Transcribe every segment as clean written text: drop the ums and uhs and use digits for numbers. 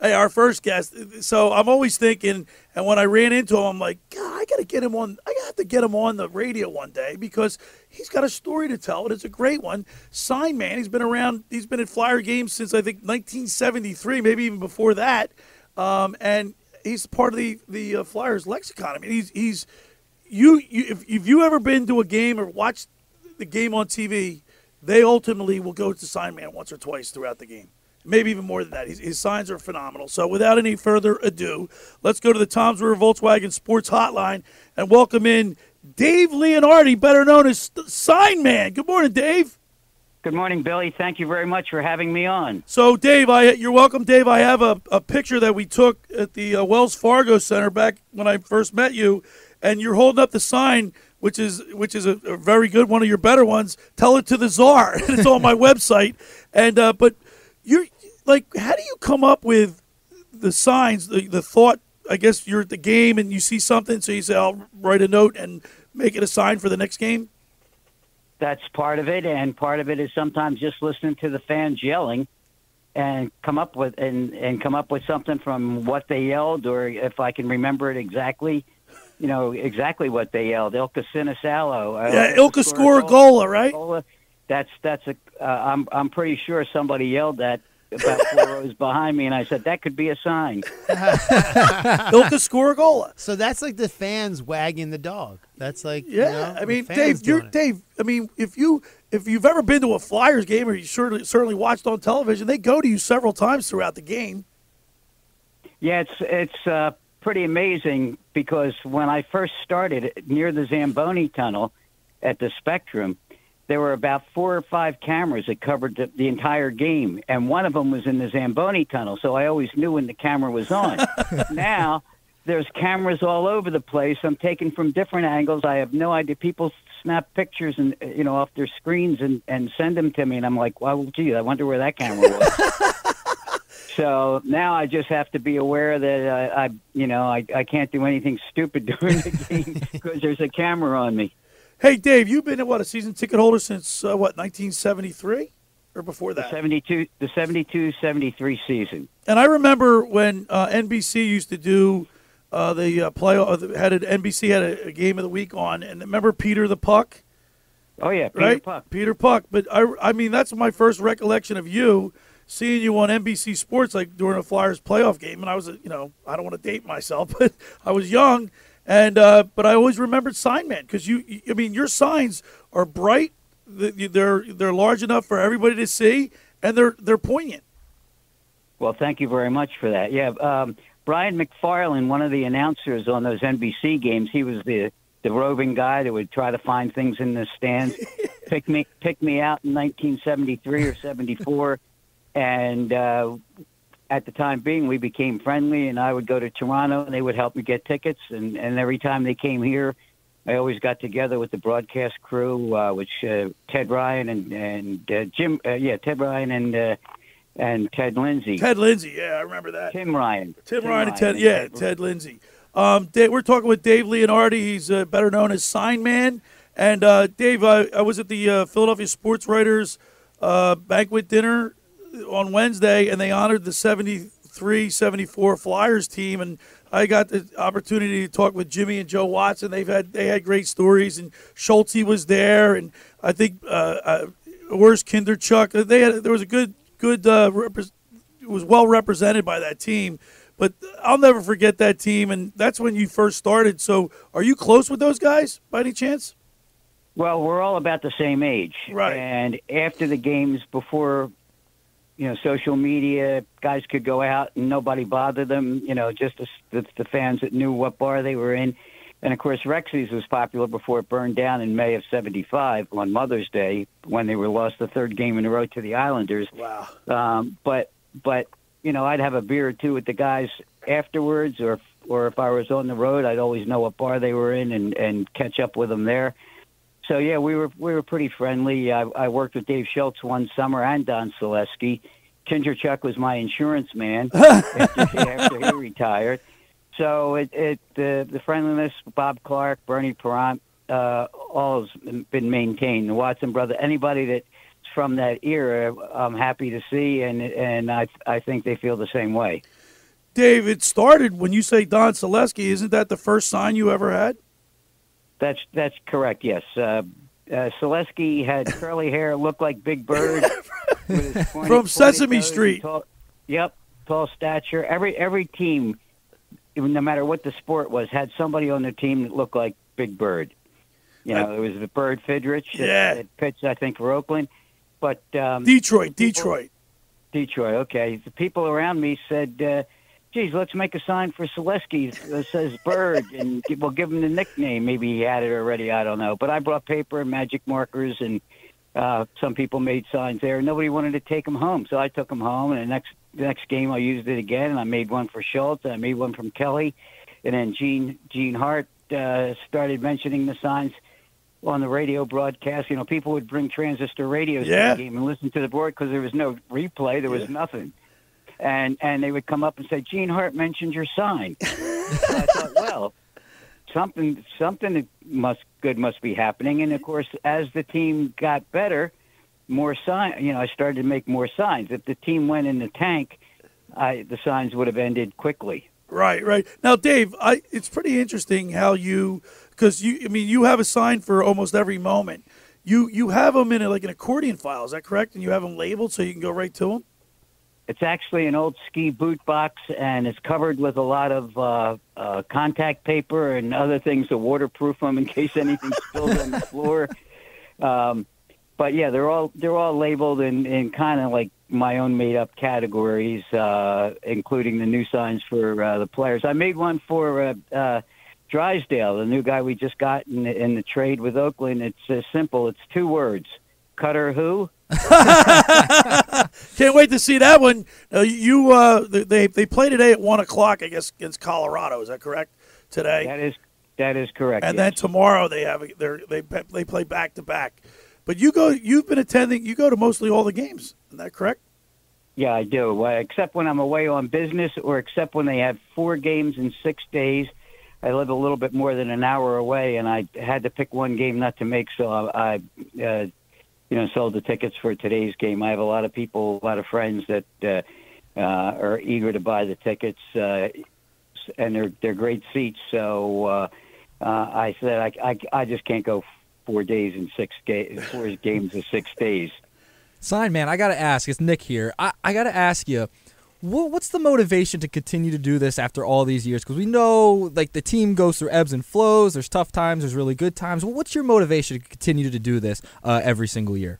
Hey, our first guest. So I'm always thinking, and when I ran into him, I'm like, God, I got to get him on. I have to get him on the radio one day because he's got a story to tell, and it's a great one. Sign Man. He's been around. He's been at Flyer games since I think 1973, maybe even before that. And he's part of the Flyers lexicon. I mean, he's if you've ever been to a game or watched the game on TV, they ultimately will go to Sign Man once or twice throughout the game. Maybe even more than that. His signs are phenomenal. So without any further ado, let's go to the Toms River Volkswagen Sports Hotline and welcome in Dave Leonardi, better known as Sign Man. Good morning, Dave. Good morning, Billy. Thank you very much for having me on. So, Dave, you're welcome, Dave. I have a picture that we took at the Wells Fargo Center back when I first met you, and you're holding up the sign, which is a very good one of your better ones. Tell it to the Czar, and it's on my website. And but you're like, how do you come up with the signs, the thought? I guess you're at the game and you see something, so you say, I'll write a note and make it a sign for the next game? That's part of it, and part of it is sometimes just listening to the fans yelling and come up with something from what they yelled, or if I can remember it exactly, exactly what they yelled. Ilka Sinisalo. Yeah, Ilka Scoragola, right? I'm pretty sure somebody yelled that about 4 rows behind me, and I said, that could be a sign. Ilka Scoragola. So that's like the fans wagging the dog. That's like, I mean, Dave, Dave. I mean, if you've ever been to a Flyers game or you certainly watched on television, they go to you several times throughout the game. Yeah, it's pretty amazing because when I first started near the Zamboni Tunnel at the Spectrum, there were about 4 or 5 cameras that covered the entire game, and one of them was in the Zamboni Tunnel, so I always knew when the camera was on. Now, there's cameras all over the place. I'm taken from different angles. I have no idea. People snap pictures and off their screens and send them to me, and I'm like, well, gee, I wonder where that camera was. So now I just have to be aware that I can't do anything stupid during the game because there's a camera on me. Hey, Dave, you've been a season ticket holder since, 1973 or before that? The 72-73 season. And I remember when NBC used to do the playoff, NBC had a game of the week on, and remember Peter the Puck? Oh, yeah, Peter Puck. But, I mean, that's my first recollection of you, seeing you on NBC Sports like during a Flyers playoff game. And I was, I don't want to date myself, but I was young. And but I always remembered Sign Man because your signs are bright, they're large enough for everybody to see, and they're poignant. Well, thank you very much for that. Yeah, Brian McFarland, one of the announcers on those NBC games, he was the roving guy that would try to find things in the stands. Picked me out in 1973 or 74, and at the time being, we became friendly, and I would go to Toronto, and they would help me get tickets. And every time they came here, I always got together with the broadcast crew, which Ted Ryan and Ted Ryan and Ted Lindsay. Ted Lindsay, yeah, I remember that. Tim Ryan and Ted Lindsay. We're talking with Dave Leonardi. He's better known as Sign Man. And, Dave, I was at the Philadelphia Sports Writers banquet dinner on Wednesday, and they honored the 73-74 Flyers team, and I got the opportunity to talk with Jimmy and Joe Watson. They had great stories, and Schulte was there, and I think Urs Kinderchuk. There was a good it was well represented by that team. But I'll never forget that team, and that's when you first started. So, are you close with those guys by any chance? Well, we're all about the same age, right? And after the games, before social media, guys could go out and nobody bothered them, just the fans that knew what bar they were in. And, of course, Rexy's was popular before it burned down in May of 75 on Mother's Day when they were lost the third game in a row to the Islanders. Wow. But I'd have a beer or two with the guys afterwards, or if I was on the road, I'd always know what bar they were in and catch up with them there. So, yeah, we were pretty friendly. I worked with Dave Schultz one summer and Don Selesky. Kinderchuk was my insurance man after he retired. So the friendliness, Bob Clark, Bernie Parent, all has been maintained. The Watson brother, anybody that's from that era, I'm happy to see, and I think they feel the same way. Dave, it started when you say Don Selesky. Isn't that the first sign you ever had? That's correct. Yes, Selesky had curly hair, looked like Big Bird with his from Sesame Street. Tall stature. Every team, no matter what the sport was, had somebody on their team that looked like Big Bird. You know, it was the Bird Fidrich that pitched, I think, for Oakland. But Detroit. Okay, the people around me said, geez, let's make a sign for Selesky that says Bird, and we'll give him the nickname. Maybe he had it already, I don't know. But I brought paper and magic markers, and some people made signs there. Nobody wanted to take them home, so I took them home, and the next game I used it again, and I made one for Schultz, and I made one from Kelly, and then Gene Hart started mentioning the signs on the radio broadcast. You know, people would bring transistor radios to the game and listen to the board because there was no replay. There was nothing. And they would come up and say, Gene Hart mentioned your sign. So I thought, well, something good must be happening. And, of course, as the team got better, more sign. You know, I started to make more signs. If the team went in the tank, the signs would have ended quickly. Right. Now, Dave, it's pretty interesting how because you have a sign for almost every moment. You have them in like an accordion file, is that correct? And you have them labeled so you can go right to them? It's actually an old ski boot box, and it's covered with a lot of contact paper and other things to waterproof them in case anything spills on the floor. But yeah, they're all labeled in kind of like my own made up categories, including the new signs for the players. I made one for Drysdale, the new guy we just got in the trade with Oakland. It's simple. It's 2 words: Cutter who? Can't wait to see that one. They play today at 1:00, I guess, against Colorado. Is that correct? Today. That is correct. And then tomorrow they play back to back. But you've been attending. You go to mostly all the games. Isn't that correct? Yeah, I do. Except when I'm away on business, or except when they have 4 games in 6 days. I live a little bit more than an hour away, and I had to pick one game not to make, so I sold the tickets for today's game. I have a lot of people, a lot of friends that are eager to buy the tickets, and they're great seats. So I said I just can't go 4 days in 4 games in 6 days. Sign man, I gotta ask. It's Nick here. I gotta ask you, what's the motivation to continue to do this after all these years? Because we know, like, the team goes through ebbs and flows. There's tough times. There's really good times. What's your motivation to continue to do this every single year?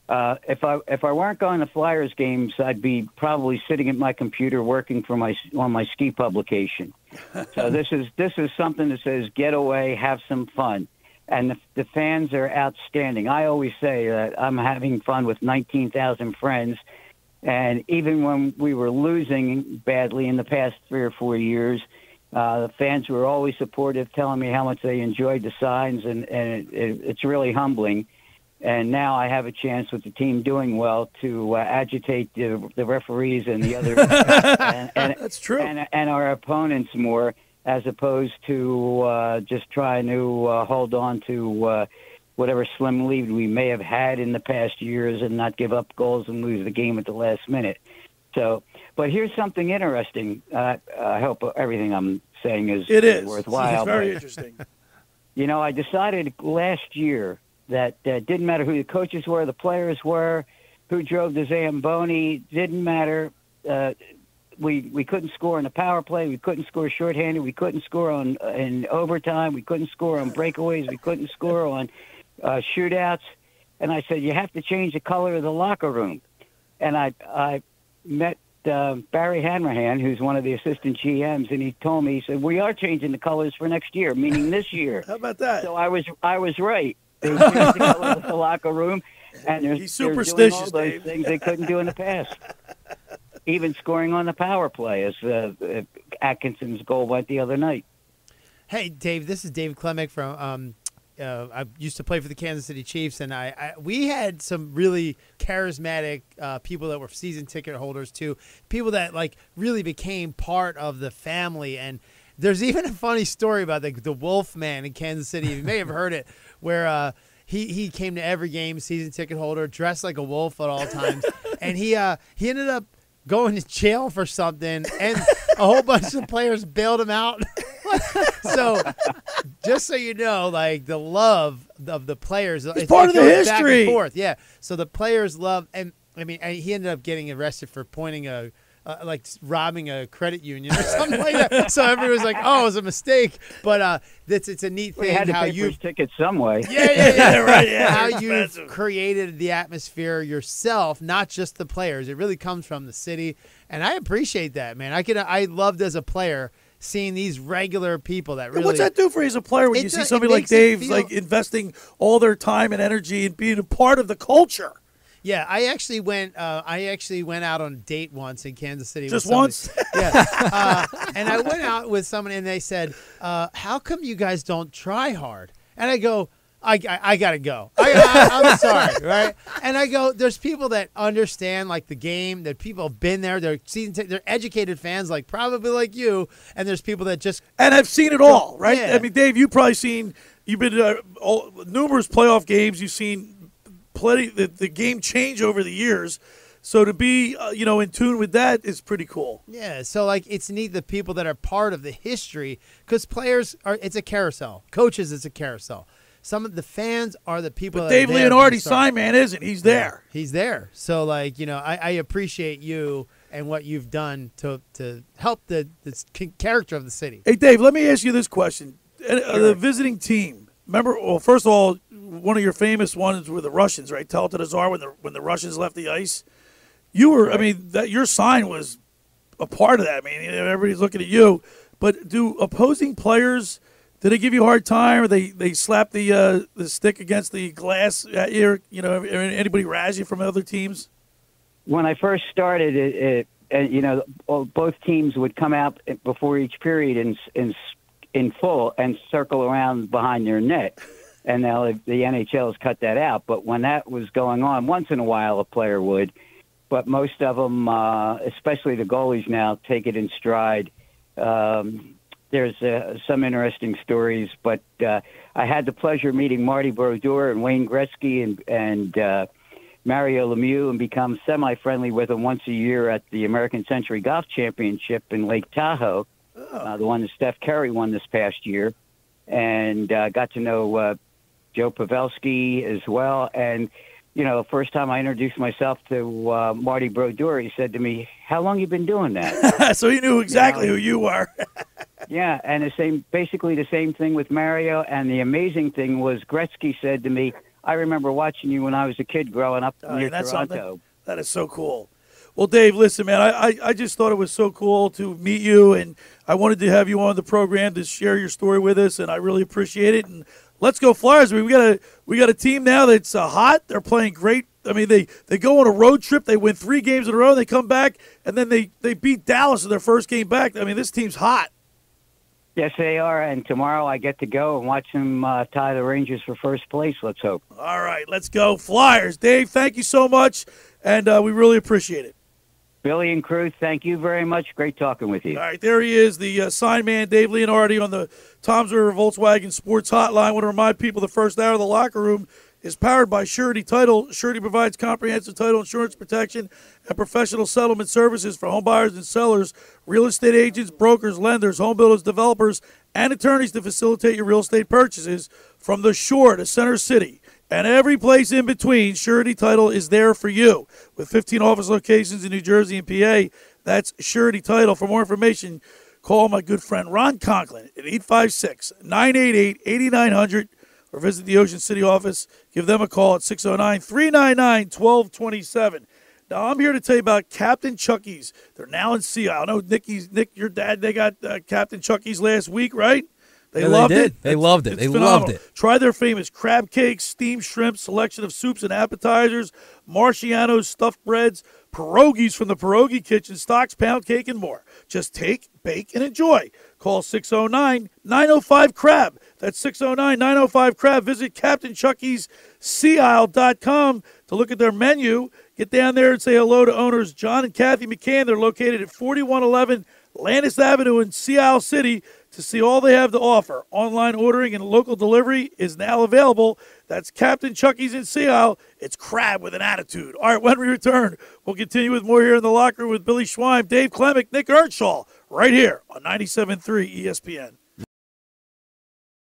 If I weren't going to Flyers games, I'd be probably sitting at my computer working on my ski publication. So this is something that says get away, have some fun. And the fans are outstanding. I always say that I'm having fun with 19,000 friends. And even when we were losing badly in the past 3 or 4 years, the fans were always supportive, telling me how much they enjoyed the signs, and it's really humbling. And now I have a chance with the team doing well to agitate the referees and the other and that's true, and our opponents more, as opposed to just trying to hold on to whatever slim lead we may have had in the past years and not give up goals and lose the game at the last minute. So, but here's something interesting. I hope everything I'm saying is worthwhile. It's very interesting. You know, I decided last year that it didn't matter who the coaches were, the players were, who drove the Zamboni, didn't matter. We couldn't score in the power play. We couldn't score shorthanded. We couldn't score in overtime. We couldn't score on breakaways. We couldn't score on shootouts. And I said, you have to change the color of the locker room. And I met Barry Hanrahan, who's one of the assistant GMs, and he told me, he said, we are changing the colors for next year, meaning this year. How about that? So I was right. They changed the color of the locker room, and he's superstitious, doing all those things they couldn't do in the past. Even scoring on the power play, as Atkinson's goal went the other night. Hey, Dave, this is David Klemek from I used to play for the Kansas City Chiefs, and we had some really charismatic people that were season ticket holders too, people that like really became part of the family. And there's even a funny story about the Wolf Man in Kansas City. You may have heard it, where he came to every game, season ticket holder, dressed like a wolf at all times, and he ended up going to jail for something, and a whole bunch of players bailed him out. So, just so you know, like the love of the players, it's part of the goes back history. and forth. Yeah. So the players love, and I mean, he ended up getting arrested for pointing like robbing a credit union or something like that. So everyone's like, "Oh, it was a mistake." But it's a neat We thing had to how pay for you his ticket some way. yeah, right, yeah, how they're you've expensive. created the atmosphere yourself, not just the players. It really comes from the city, and I appreciate that, man. I loved as a player seeing these regular people that really. What's that do for you as a player when It you see does- somebody it like makes it Dave feel- like investing all their time and energy and being a part of the culture? Yeah, I actually went out on a date once in Kansas City. Just with somebody. once? Yeah, and I went out with someone, and they said, "How come you guys don't try hard?" And I go, I gotta go. I'm sorry, right? And I go, there's people that understand like the game. That people have been there. They're educated fans, like probably like you. And there's people that just And I've seen it all, right? Yeah. I mean, Dave, you've been numerous playoff games. You've seen plenty the game change over the years. So to be in tune with that is pretty cool. Yeah, so like it's neat the people that are part of the history because players it's a carousel. Coaches, it's a carousel. Some of the fans are the people. But that Dave are there from the Leonardi, start. sign man, isn't he's there? He's there. So like I appreciate you and what you've done to help the character of the city. Hey, Dave, let me ask you this question: the visiting team. Remember, well, first of all, one of your famous ones were the Russians, right? Tell it to the Tsar when the Russians left the ice. You were, I mean, that your sign was a part of that. I mean, everybody's looking at you. But do opposing players, did they give you a hard time, or they slap the stick against the glass at you? Anybody razz you from other teams? When I first started, both teams would come out before each period in full and circle around behind their net. And now the NHL has cut that out. But when that was going on, once in a while a player would. But most of them, especially the goalies now, take it in stride. There's some interesting stories. But I had the pleasure of meeting Marty Brodeur and Wayne Gretzky and Mario Lemieux and become semi-friendly with them once a year at the American Century Golf Championship in Lake Tahoe, the one that Steph Curry won this past year. And got to know Joe Pavelski as well. And, first time I introduced myself to Marty Brodeur, he said to me, "How long you been doing that?" So he knew exactly who you were. Yeah, and basically the same thing with Mario. And the amazing thing was Gretzky said to me, "I remember watching you when I was a kid growing up near that's Toronto." something. That is so cool. Well, Dave, listen, man, I just thought it was so cool to meet you, and I wanted to have you on the program to share your story with us, and I really appreciate it. And let's go Flyers. I mean, we got a team now that's hot. They're playing great. I mean, they go on a road trip. They win 3 games in a row. And they come back, and then they beat Dallas in their first game back. I mean, this team's hot. Yes, they are. And tomorrow I get to go and watch them tie the Rangers for first place, let's hope. All right, let's go Flyers. Dave, thank you so much, and we really appreciate it. Billy and crew, thank you very much. Great talking with you. All right, there he is, the sign man, Dave Leonardi, on the Tom's River Volkswagen Sports Hotline. I want to remind people the first hour of the locker room is powered by Surety Title. Surety provides comprehensive title insurance protection and professional settlement services for home buyers and sellers, real estate agents, brokers, lenders, home builders, developers, and attorneys to facilitate your real estate purchases from the shore to Center City. And every place in between, Surety Title is there for you. With 15 office locations in New Jersey and PA, that's Surety Title. For more information, call my good friend Ron Conklin at 856-988-8900 or visit the Ocean City office. Give them a call at 609-399-1227. Now, I'm here to tell you about Captain Chucky's. They're now in Sea Isle. I know, Nick, your dad, they got Captain Chucky's last week, right? They loved did. it. They loved it. It's They phenomenal. loved it. Try their famous crab cakes, steamed shrimp, selection of soups and appetizers, Marciano's stuffed breads, pierogies from the Pierogi Kitchen, stocks, pound cake, and more. Just take, bake, and enjoy. Call 609-905-CRAB. That's 609-905-CRAB. Visit CaptainChucky'sSeaIsle.com to look at their menu. Get down there and say hello to owners John and Kathy McCann. They're located at 4111 Landis Avenue in Sea Isle City to see all they have to offer. Online ordering and local delivery is now available. That's Captain Chucky's in Sea Isle. It's crab with an attitude. All right, when we return, we'll continue with more here in the locker room with Billy Schwein, Dave Klemick, Nick Earnshaw, right here on 97.3 ESPN.